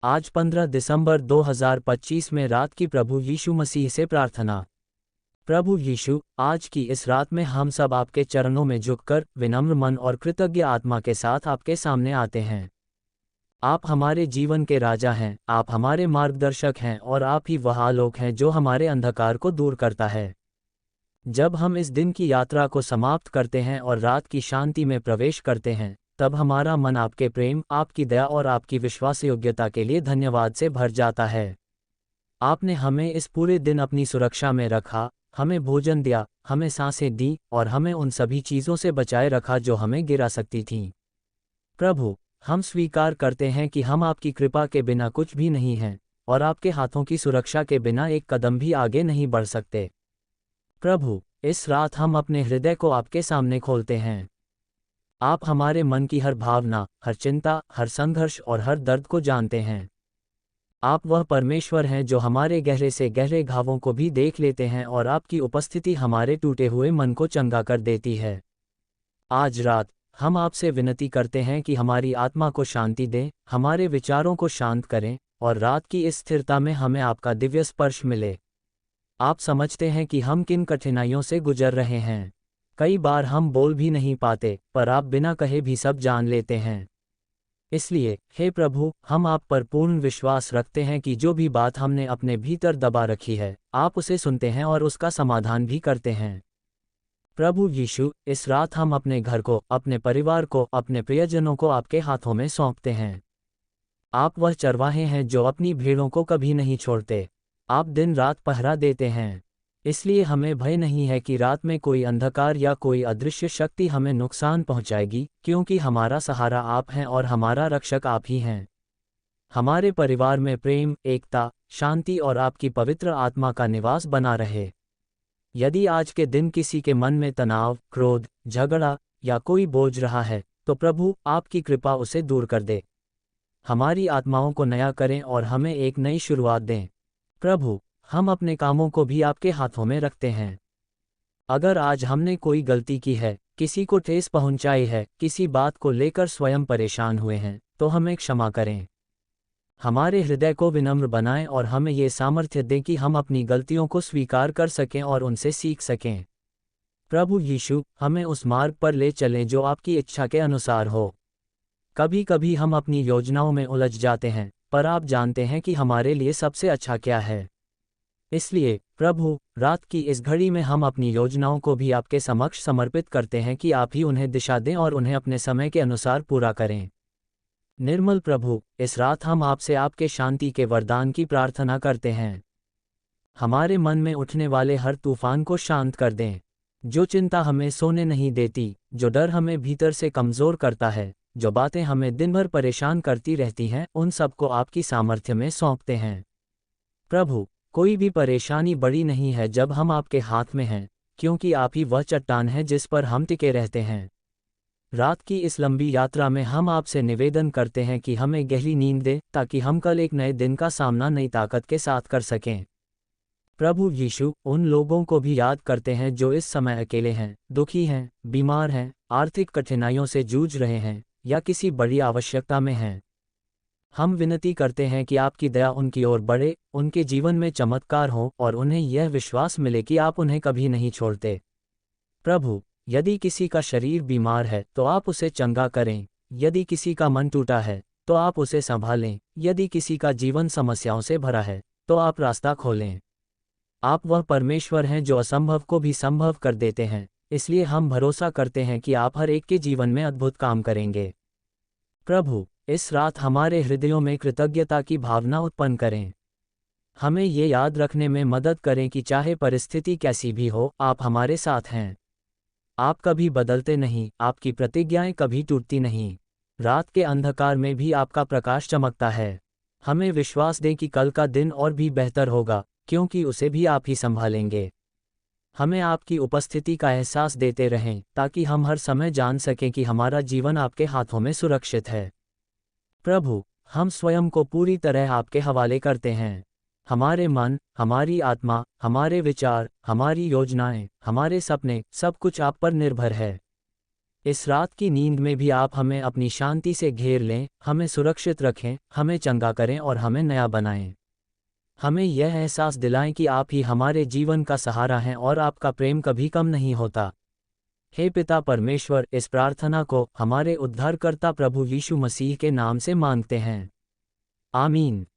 आज 15 दिसंबर 2025 में रात की प्रभु यीशु मसीह से प्रार्थना। प्रभु यीशु, आज की इस रात में हम सब आपके चरणों में झुककर विनम्र मन और कृतज्ञ आत्मा के साथ आपके सामने आते हैं। आप हमारे जीवन के राजा हैं, आप हमारे मार्गदर्शक हैं और आप ही वह आलोक हैं जो हमारे अंधकार को दूर करता है। जब हम इस दिन की यात्रा को समाप्त करते हैं और रात की शांति में प्रवेश करते हैं, तब हमारा मन आपके प्रेम, आपकी दया और आपकी विश्वासयोग्यता के लिए धन्यवाद से भर जाता है। आपने हमें इस पूरे दिन अपनी सुरक्षा में रखा, हमें भोजन दिया, हमें सांसें दी और हमें उन सभी चीज़ों से बचाए रखा जो हमें गिरा सकती थीं। प्रभु, हम स्वीकार करते हैं कि हम आपकी कृपा के बिना कुछ भी नहीं हैं और आपके हाथों की सुरक्षा के बिना एक कदम भी आगे नहीं बढ़ सकते। प्रभु, इस रात हम अपने हृदय को आपके सामने खोलते हैं। आप हमारे मन की हर भावना, हर चिंता, हर संघर्ष और हर दर्द को जानते हैं। आप वह परमेश्वर हैं जो हमारे गहरे से गहरे घावों को भी देख लेते हैं और आपकी उपस्थिति हमारे टूटे हुए मन को चंगा कर देती है। आज रात हम आपसे विनती करते हैं कि हमारी आत्मा को शांति दें, हमारे विचारों को शांत करें और रात की इस स्थिरता में हमें आपका दिव्य स्पर्श मिले। आप समझते हैं कि हम किन कठिनाइयों से गुजर रहे हैं। कई बार हम बोल भी नहीं पाते, पर आप बिना कहे भी सब जान लेते हैं। इसलिए, हे प्रभु, हम आप पर पूर्ण विश्वास रखते हैं कि जो भी बात हमने अपने भीतर दबा रखी है, आप उसे सुनते हैं और उसका समाधान भी करते हैं। प्रभु यीशु, इस रात हम अपने घर को, अपने परिवार को, अपने प्रियजनों को आपके हाथों में सौंपते हैं। आप वह चरवाहे हैं जो अपनी भेड़ों को कभी नहीं छोड़ते। आप दिन रात पहरा देते हैं। इसलिए हमें भय नहीं है कि रात में कोई अंधकार या कोई अदृश्य शक्ति हमें नुकसान पहुंचाएगी, क्योंकि हमारा सहारा आप हैं और हमारा रक्षक आप ही हैं। हमारे परिवार में प्रेम, एकता, शांति और आपकी पवित्र आत्मा का निवास बना रहे। यदि आज के दिन किसी के मन में तनाव, क्रोध, झगड़ा या कोई बोझ रहा है, तो प्रभु, आपकी कृपा उसे दूर कर दे। हमारी आत्माओं को नया करें और हमें एक नई शुरुआत दें। प्रभु, हम अपने कामों को भी आपके हाथों में रखते हैं। अगर आज हमने कोई गलती की है, किसी को ठेस पहुंचाई है, किसी बात को लेकर स्वयं परेशान हुए हैं, तो हमें क्षमा करें। हमारे हृदय को विनम्र बनाएं और हमें ये सामर्थ्य दें कि हम अपनी गलतियों को स्वीकार कर सकें और उनसे सीख सकें। प्रभु यीशु, हमें उस मार्ग पर ले चलें जो आपकी इच्छा के अनुसार हो। कभी कभी हम अपनी योजनाओं में उलझ जाते हैं, पर आप जानते हैं कि हमारे लिए सबसे अच्छा क्या है। इसलिए, प्रभु, रात की इस घड़ी में हम अपनी योजनाओं को भी आपके समक्ष समर्पित करते हैं कि आप ही उन्हें दिशा दें और उन्हें अपने समय के अनुसार पूरा करें। निर्मल प्रभु, इस रात हम आपसे आपके शांति के वरदान की प्रार्थना करते हैं। हमारे मन में उठने वाले हर तूफान को शांत कर दें। जो चिंता हमें सोने नहीं देती, जो डर हमें भीतर से कमज़ोर करता है, जो बातें हमें दिन भर परेशान करती रहती हैं, उन सबको आपकी सामर्थ्य में सौंपते हैं। प्रभु, कोई भी परेशानी बड़ी नहीं है जब हम आपके हाथ में हैं, क्योंकि आप ही वह चट्टान है जिस पर हम टिके रहते हैं। रात की इस लंबी यात्रा में हम आपसे निवेदन करते हैं कि हमें गहरी नींद दें, ताकि हम कल एक नए दिन का सामना नई ताकत के साथ कर सकें। प्रभु यीशु, उन लोगों को भी याद करते हैं जो इस समय अकेले हैं, दुखी हैं, बीमार हैं, आर्थिक कठिनाइयों से जूझ रहे हैं या किसी बड़ी आवश्यकता में हैं। हम विनती करते हैं कि आपकी दया उनकी ओर बढ़े, उनके जीवन में चमत्कार हो और उन्हें यह विश्वास मिले कि आप उन्हें कभी नहीं छोड़ते। प्रभु, यदि किसी का शरीर बीमार है तो आप उसे चंगा करें, यदि किसी का मन टूटा है तो आप उसे संभालें, यदि किसी का जीवन समस्याओं से भरा है तो आप रास्ता खोलें। आप वह परमेश्वर हैं जो असंभव को भी संभव कर देते हैं, इसलिए हम भरोसा करते हैं कि आप हर एक के जीवन में अद्भुत काम करेंगे। प्रभु, इस रात हमारे हृदयों में कृतज्ञता की भावना उत्पन्न करें। हमें ये याद रखने में मदद करें कि चाहे परिस्थिति कैसी भी हो, आप हमारे साथ हैं। आप कभी बदलते नहीं, आपकी प्रतिज्ञाएं कभी टूटती नहीं। रात के अंधकार में भी आपका प्रकाश चमकता है। हमें विश्वास दें कि कल का दिन और भी बेहतर होगा, क्योंकि उसे भी आप ही संभालेंगे। हमें आपकी उपस्थिति का एहसास देते रहें, ताकि हम हर समय जान सकें कि हमारा जीवन आपके हाथों में सुरक्षित है। प्रभु, हम स्वयं को पूरी तरह आपके हवाले करते हैं। हमारे मन, हमारी आत्मा, हमारे विचार, हमारी योजनाएं, हमारे सपने, सब कुछ आप पर निर्भर है। इस रात की नींद में भी आप हमें अपनी शांति से घेर लें, हमें सुरक्षित रखें, हमें चंगा करें और हमें नया बनाएं। हमें यह एहसास दिलाएं कि आप ही हमारे जीवन का सहारा हैं और आपका प्रेम कभी कम नहीं होता। हे पिता परमेश्वर, इस प्रार्थना को हमारे उद्धारकर्ता प्रभु यीशु मसीह के नाम से मांगते हैं। आमीन।